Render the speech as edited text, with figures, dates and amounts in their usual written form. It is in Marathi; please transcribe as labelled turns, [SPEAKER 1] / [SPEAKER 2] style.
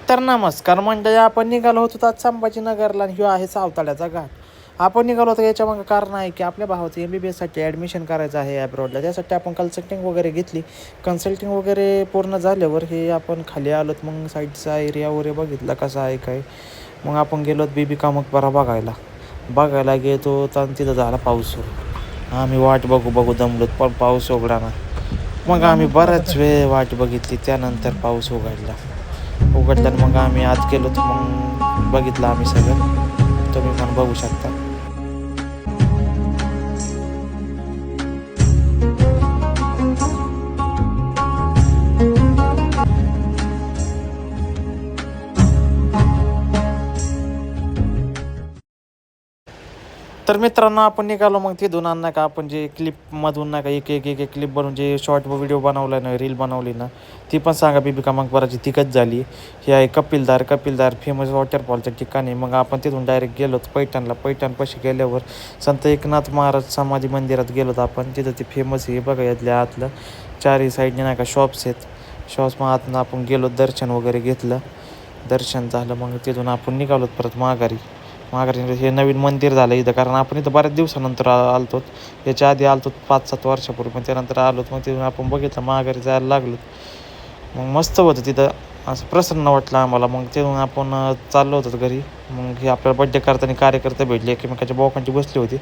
[SPEAKER 1] तर नमस्कार मंडळी, आपण निघालो होतो आज संभाजीनगरला. ह्यो आहे सावताळ्याचा घाट. आपण निघालो होतो याच्या मागं कारण आहे की आपल्या भावाचं MBBSसाठी ॲडमिशन करायचं आहे ॲब्रॉडला. त्यासाठी आपण कन्सल्टिंग वगैरे घेतली. कन्सल्टिंग वगैरे पूर्ण झाल्यावर हे आपण खाली आलोत. मग साईडचा एरिया वगैरे बघितला कसा आहे काय. मग आपण गेलोत बीबी का मकबरा बघायला गेलो तर तिथं झाला पाऊस सुरू. आम्ही वाट बघू दमलोत, पण पाऊस उघडा ना. मग आम्ही बराच वेळ वाट बघितली. त्यानंतर पाऊस उघडल्यानं मग आम्ही आत गेलो. मग बघितलं आम्ही सगळं, तुम्ही पण बघू शकता. तर मित्रांनो, आपण निघालो. मग तिथून ना का आपण जे क्लिपमधून ना का एक एक एक एक क्लिप बनवून जे शॉर्ट व्हिडिओ बनवला ना, रील बनवली ना, ती पण सांगा बीबी का मकबराची तिकच झाली. हे आहे कपिलधार फेमस वॉटरफॉलच्या ठिकाणी. मग आपण तिथून डायरेक्ट गेलो पैठणपाशी गेल्यावर संत एकनाथ महाराज समाधी मंदिरात गेलोत आपण. तिथं ते फेमस आहे बघा, यातल्या आतलं चारही साईडने नाही का शॉप्स आहेत. शॉप्स मग आतनं आपण गेलो, दर्शन वगैरे घेतलं. दर्शन झालं मग तिथून आपण निघालो परत माघारी. हे नवीन मंदिर झालं इथं, कारण आपण इथं बऱ्याच दिवसानंतर आलतो. याच्या आधी आलतो 5-7 वर्षापूर्वी, पण त्यानंतर आलो. मग तिथून आपण बघितलं, माघारी जायला लागलो. मग मस्त होतं तिथं, असं प्रसन्न वाटलं आम्हाला. मग तिथून आपण चाललो होतो घरी. मग हे आपल्याला बड्डे करताना कार्यकर्ते भेटले, एकमेकाच्या बोकांची बसली होती.